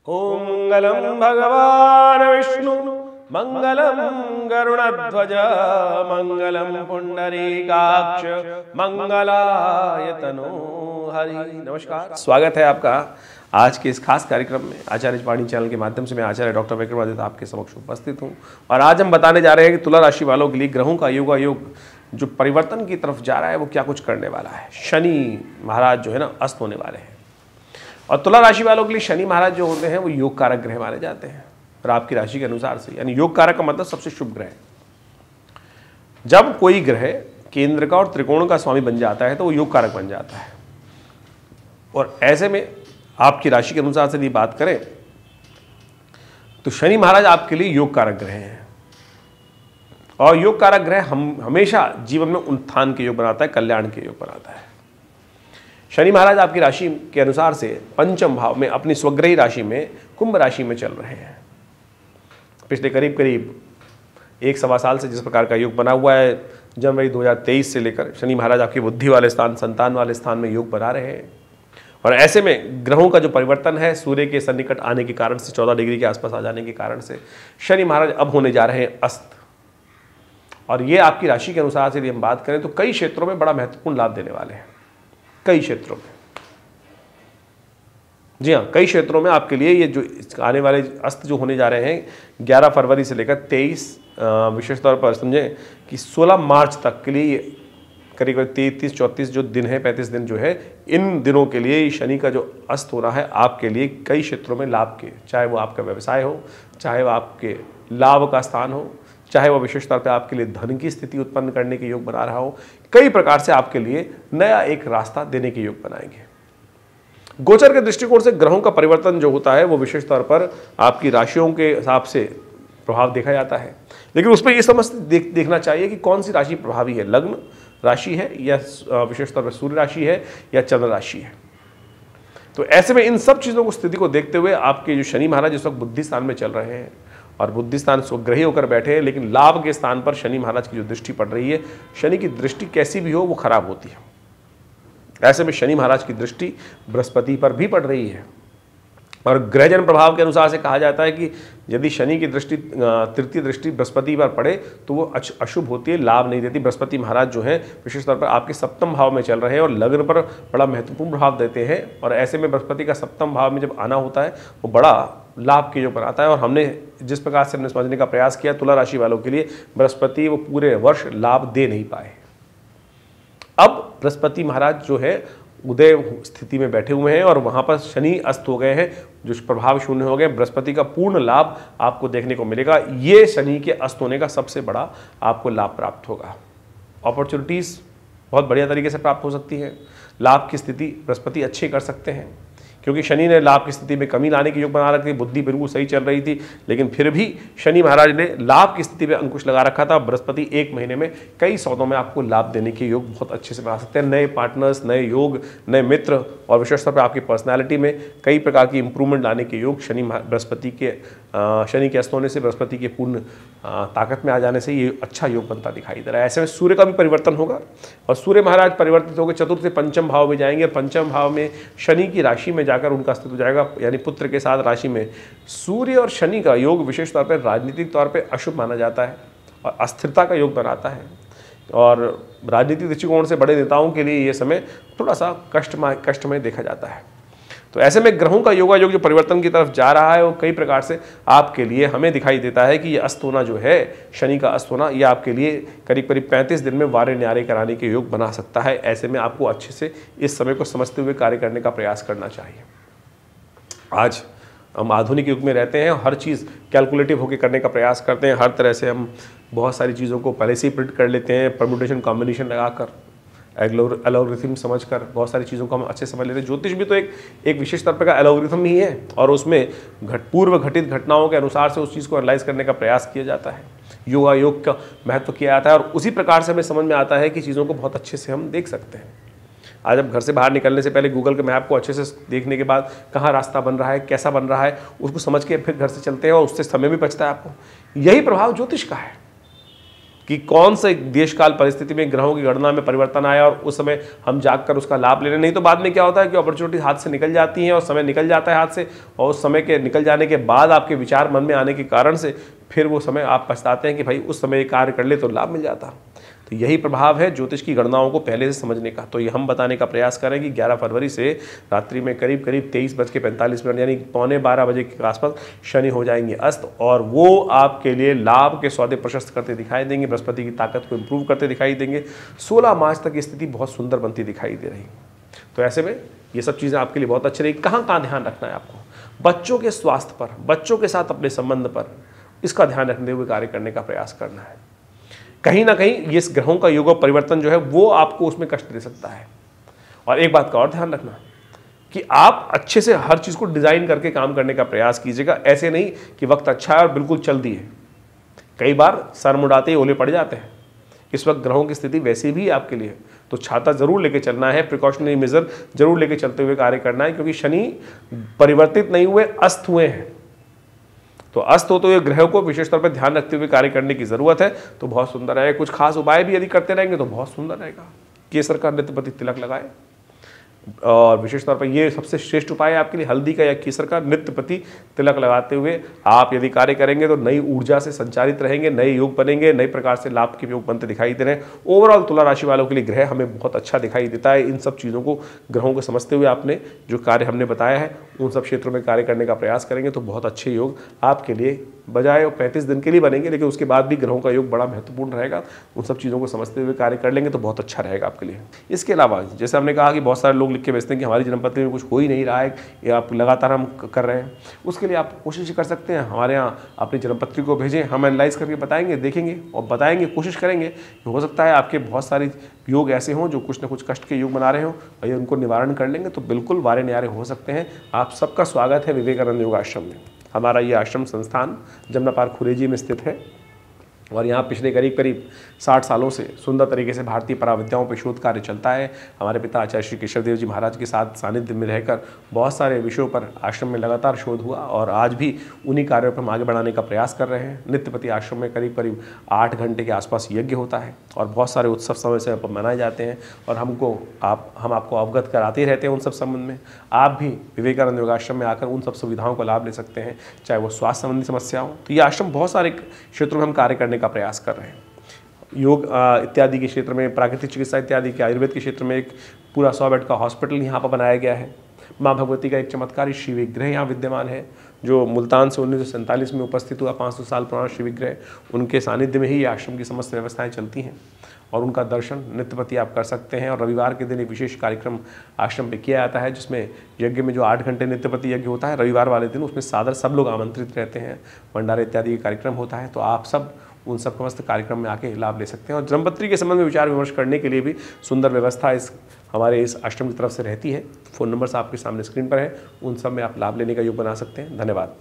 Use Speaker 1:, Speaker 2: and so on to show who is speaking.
Speaker 1: ओम मंगलम भगवान विष्णु मंगलम गरुड़ध्वज मंगलम पुंडरीकाक्ष मंगलाय तनो हरि। नमस्कार, स्वागत है आपका आज के इस खास कार्यक्रम में। आचार्य वाणी चैनल के माध्यम से मैं आचार्य डॉक्टर विक्रमादित्य आपके समक्ष उपस्थित हूँ और आज हम बताने जा रहे हैं कि तुला राशि वालों के लिए ग्रहों का योगायोग जो परिवर्तन की तरफ जा रहा है वो क्या कुछ करने वाला है। शनि महाराज जो है ना अस्त होने वाले हैं और तुला राशि वालों के लिए शनि महाराज जो होते हैं वो योग कारक ग्रह माने जाते हैं और आपकी राशि के अनुसार से, यानी योग कारक का मतलब सबसे शुभ ग्रह। जब कोई ग्रह केंद्र का और त्रिकोण का स्वामी बन जाता है तो वो योग कारक बन जाता है और ऐसे में आपकी राशि के अनुसार से यदि बात करें तो शनि महाराज आपके लिए योग कारक ग्रह हैं और योग कारक ग्रह हम हमेशा जीवन में उत्थान के योग बनाता है, कल्याण के योग बनाता है। शनि महाराज आपकी राशि के अनुसार से पंचम भाव में अपनी स्वग्रही राशि में कुंभ राशि में चल रहे हैं। पिछले करीब करीब 1 सवा साल से जिस प्रकार का योग बना हुआ है, जनवरी 2023 से लेकर शनि महाराज आपकी बुद्धि वाले स्थान, संतान वाले स्थान में योग बना रहे हैं और ऐसे में ग्रहों का जो परिवर्तन है सूर्य के सन्निकट आने के कारण से 14 डिग्री के आसपास आ जाने के कारण से शनि महाराज अब होने जा रहे हैं अस्त और ये आपकी राशि के अनुसार से यदि हम बात करें तो कई क्षेत्रों में बड़ा महत्वपूर्ण लाभ देने वाले हैं। कई क्षेत्रों में, जी हाँ, कई क्षेत्रों में आपके लिए ये जो आने वाले अस्त जो होने जा रहे हैं 11 फरवरी से लेकर 23 विशेष तौर पर समझें कि 16 मार्च तक के लिए करीब 33-34 जो दिन है, 35 दिन जो है, इन दिनों के लिए शनि का जो अस्त हो रहा है आपके लिए कई क्षेत्रों में लाभ के, चाहे वो आपका व्यवसाय हो, चाहे वो आपके लाभ का स्थान हो, चाहे वो विशेष तौर पे आपके लिए धन की स्थिति उत्पन्न करने के योग बना रहा हो, कई प्रकार से आपके लिए नया एक रास्ता देने के योग बनाएंगे। गोचर के दृष्टिकोण से ग्रहों का परिवर्तन जो होता है वो विशेष तौर पर आपकी राशियों के हिसाब से प्रभाव देखा जाता है, लेकिन उसमें ये समझ देखना चाहिए कि कौन सी राशि प्रभावी है, लग्न राशि है या विशेष तौर पर सूर्य राशि है या चंद्र राशि है। तो ऐसे में इन सब चीज़ों को स्थिति को देखते हुए आपके जो शनि महाराज इस वक्त बुद्धि स्थान में चल रहे हैं और बुद्धि स्थान स्वग्रही होकर बैठे हैं, लेकिन लाभ के स्थान पर शनि महाराज की जो दृष्टि पड़ रही है, शनि की दृष्टि कैसी भी हो वो खराब होती है। ऐसे में शनि महाराज की दृष्टि बृहस्पति पर भी पड़ रही है और ग्रहजन प्रभाव के अनुसार से कहा जाता है कि यदि शनि की दृष्टि तृतीय दृष्टि बृहस्पति पर पड़े तो वो अशुभ होती है, लाभ नहीं देती। बृहस्पति महाराज जो है विशेष तौर पर आपके सप्तम भाव में चल रहे हैं और लग्न पर बड़ा महत्वपूर्ण प्रभाव देते हैं और ऐसे में बृहस्पति का सप्तम भाव में जब आना होता है वो बड़ा लाभ के जो बनाता है और हमने जिस प्रकार से हमने समझने का प्रयास किया तुला राशि वालों के लिए बृहस्पति वो पूरे वर्ष लाभ दे नहीं पाए। अब बृहस्पति महाराज जो है उदय स्थिति में बैठे हुए हैं और वहाँ पर शनि अस्त हो गए हैं, जो प्रभाव शून्य हो गए। बृहस्पति का पूर्ण लाभ आपको देखने को मिलेगा। ये शनि के अस्त होने का सबसे बड़ा आपको लाभ प्राप्त होगा। अपॉर्चुनिटीज़ बहुत बढ़िया तरीके से प्राप्त हो सकती है। लाभ की स्थिति बृहस्पति अच्छी कर सकते हैं क्योंकि शनि ने लाभ की स्थिति में कमी लाने की योग बना रखी थी, बुद्धि बिल्कुल सही चल रही थी, लेकिन फिर भी शनि महाराज ने लाभ की स्थिति में अंकुश लगा रखा था। बृहस्पति 1 महीने में कई सौदों में आपको लाभ देने के योग बहुत अच्छे से बना सकते हैं। नए पार्टनर्स, नए योग, नए मित्र और विशेष तौर पर आपकी पर्सनैलिटी में कई प्रकार की इंप्रूवमेंट लाने के योग शनि के अस्त होने से, बृहस्पति के पूर्ण ताकत में आ जाने से ये अच्छा योग बनता दिखाई दे रहा है। ऐसे में सूर्य का भी परिवर्तन होगा और सूर्य महाराज परिवर्तित होकर चतुर्थ से पंचम भाव में जाएंगे और पंचम भाव में शनि की राशि में जाकर उनका अस्तित्व जाएगा, यानी पुत्र के साथ राशि में। सूर्य और शनि का योग विशेष तौर पर राजनीतिक तौर पर अशुभ माना जाता है और अस्थिरता का योग बनाता है और राजनीतिक दृष्टिकोण से बड़े नेताओं के लिए ये समय थोड़ा सा कष्टमय देखा जाता है। तो ऐसे में ग्रहों का योगायोग जो परिवर्तन की तरफ जा रहा है वो कई प्रकार से आपके लिए हमें दिखाई देता है कि ये अस्त होना जो है, शनि का अस्त होना, ये आपके लिए करीब करीब 35 दिन में वारे न्यारे कराने के योग बना सकता है। ऐसे में आपको अच्छे से इस समय को समझते हुए कार्य करने का प्रयास करना चाहिए। आज हम आधुनिक युग में रहते हैं, हर चीज़ कैलकुलेटिव होकर करने का प्रयास करते हैं। हर तरह से हम बहुत सारी चीज़ों को पहले से ही प्रिडिक्ट कर लेते हैं, परम्यूटेशन कॉम्बिनेशन लगाकर, एल्गोरिथम समझकर बहुत सारी चीज़ों को हम अच्छे समझ लेते हैं। ज्योतिष भी तो एक विशेष तरह का एल्गोरिथम ही है और उसमें पूर्व घटित घटनाओं के अनुसार से उस चीज़ को एनालाइज करने का प्रयास किया जाता है। योगायोग का महत्व किया जाता है और उसी प्रकार से हमें समझ में आता है कि चीज़ों को बहुत अच्छे से हम देख सकते हैं। आज अब घर से बाहर निकलने से पहले गूगल के मैप को अच्छे से देखने के बाद कहाँ रास्ता बन रहा है, कैसा बन रहा है, उसको समझ के फिर घर से चलते हैं और उससे समय भी बचता है आपको। यही प्रभाव ज्योतिष का है। कि कौन से देश काल परिस्थिति में ग्रहों की गणना में परिवर्तन आया और उस समय हम जागकर उसका लाभ ले रहे हैं। नहीं तो बाद में क्या होता है कि अपॉर्चुनिटी हाथ से निकल जाती है और समय निकल जाता है हाथ से, और उस समय के निकल जाने के बाद आपके विचार मन में आने के कारण से फिर वो समय आप पछताते हैं कि भाई उस समय ये कार्य कर ले तो लाभ मिल जाता। तो यही प्रभाव है ज्योतिष की गणनाओं को पहले से समझने का। तो ये हम बताने का प्रयास करें कि 11 फरवरी से रात्रि में करीब 23:45 यानी 11:45 बजे के आसपास शनि हो जाएंगे अस्त, और वो आपके लिए लाभ के सौदे प्रशस्त करते दिखाई देंगे, बृहस्पति की ताकत को इंप्रूव करते दिखाई देंगे। 16 मार्च तक स्थिति बहुत सुंदर बनती दिखाई दे रही। तो ऐसे में ये सब चीज़ें आपके लिए बहुत अच्छी रहेगी। कहाँ ध्यान रखना है आपको? बच्चों के स्वास्थ्य पर, बच्चों के साथ अपने संबंध पर, इसका ध्यान रखते हुए कार्य करने का प्रयास करना है। कहीं ना कहीं ये ग्रहों का योग परिवर्तन जो है वो आपको उसमें कष्ट दे सकता है। और एक बात का और ध्यान रखना कि आप अच्छे से हर चीज़ को डिज़ाइन करके काम करने का प्रयास कीजिएगा। ऐसे नहीं कि वक्त अच्छा है और बिल्कुल चल दिए। कई बार सर मुड़ाते ही ओले पड़ जाते हैं। इस वक्त ग्रहों की स्थिति वैसी भी आपके लिए, तो छाता जरूर लेके चलना है, प्रिकॉशनरी मेजर जरूर लेके चलते हुए कार्य करना है, क्योंकि शनि परिवर्तित नहीं हुए, अस्त हुए हैं। तो अस्त होते हुए ग्रह को विशेष तौर पर ध्यान रखते हुए कार्य करने की जरूरत है। तो बहुत सुंदर है। कुछ खास उपाय भी यदि करते रहेंगे तो बहुत सुंदर रहेगा। केसर का नित्यपति तिलक लगाए, और विशेष तौर पर ये सबसे श्रेष्ठ उपाय है आपके लिए, हल्दी का या केसर का नित्यपति तिलक लगाते हुए आप यदि कार्य करेंगे तो नई ऊर्जा से संचालित रहेंगे, नए योग बनेंगे, नए प्रकार से लाभ के योग बनते दिखाई दे रहे हैं। ओवरऑल तुला राशि वालों के लिए ग्रह हमें बहुत अच्छा दिखाई देता है। इन सब चीज़ों को, ग्रहों को समझते हुए आपने जो कार्य हमने बताया है उन सब क्षेत्रों में कार्य करने का प्रयास करेंगे तो बहुत अच्छे योग आपके लिए बजाय 35 दिन के लिए बनेंगे, लेकिन उसके बाद भी ग्रहों का योग बड़ा महत्वपूर्ण रहेगा। उन सब चीज़ों को समझते हुए कार्य कर लेंगे तो बहुत अच्छा रहेगा आपके लिए। इसके अलावा जैसे हमने कहा कि बहुत सारे लोग लिख के भेजते हैं कि हमारी जन्मपत्री में कुछ हो ही नहीं रहा है, ये आप लगातार हम कर रहे हैं, उसके लिए आप कोशिश कर सकते हैं हमारे यहाँ अपनी जन्मपत्री को भेजें, हम एनालाइज करके बताएंगे, देखेंगे और बताएंगे, कोशिश करेंगे। हो सकता है आपके बहुत सारे योग ऐसे हों जो कुछ न कुछ कष्ट के योग बना रहे हों, और ये उनको निवारण कर लेंगे तो बिल्कुल वारे न्यारे हो सकते हैं। आप सबका स्वागत है विवेकानंद योग आश्रम में। हमारा ये आश्रम संस्थान जमुना पार्क खुरेजी में स्थित है, और यहाँ पिछले करीब 60 सालों से सुंदर तरीके से भारतीय पराविद्याओं पर शोध कार्य चलता है। हमारे पिता आचार्य श्री केशवदेव जी महाराज के साथ सानिध्य में रहकर बहुत सारे विषयों पर आश्रम में लगातार शोध हुआ, और आज भी उन्हीं कार्यों पर हम आगे बढ़ाने का प्रयास कर रहे हैं। नित्यपति आश्रम में करीब 8 घंटे के आसपास यज्ञ होता है, और बहुत सारे उत्सव समय से मनाए जाते हैं, और हम आपको अवगत कराते रहते हैं उन सब संबंध में। आप भी विवेकानंद योग आश्रम में आकर उन सब सुविधाओं का लाभ ले सकते हैं, चाहे वो स्वास्थ्य संबंधी समस्या हो। तो ये आश्रम बहुत सारे क्षेत्रों में हम कार्य करने का प्रयास कर रहे हैं। योग इत्यादि के क्षेत्र में, प्राकृतिक चिकित्सा इत्यादि के, आयुर्वेद के क्षेत्र में एक पूरा 100 बेड का हॉस्पिटल यहाँ पर बनाया गया है। माँ भगवती का एक चमत्कारी शिव विग्रह यहाँ विद्यमान है, जो मुल्तान से 1947 में उपस्थित हुआ, 500 साल पुराना शिव विग्रह। उनके सानिध्य में ही ये आश्रम की समस्त व्यवस्थाएं चलती हैं, और उनका दर्शन नित्यपति आप कर सकते हैं। और रविवार के दिन एक विशेष कार्यक्रम आश्रम पे किया जाता है, जिसमें यज्ञ में जो 8 घंटे नित्यपति यज्ञ होता है रविवार वाले दिन, उसमें सादर सब लोग आमंत्रित रहते हैं। भंडारे इत्यादि कार्यक्रम होता है, तो आप सब उन सब समस्त कार्यक्रम में आके लाभ ले सकते हैं। और जन्मपत्री के संबंध में विचार विमर्श करने के लिए भी सुंदर व्यवस्था हमारे इस आश्रम की तरफ से रहती है। फ़ोन नंबर्स आपके सामने स्क्रीन पर है, उन सब में आप लाभ लेने का योग बना सकते हैं। धन्यवाद।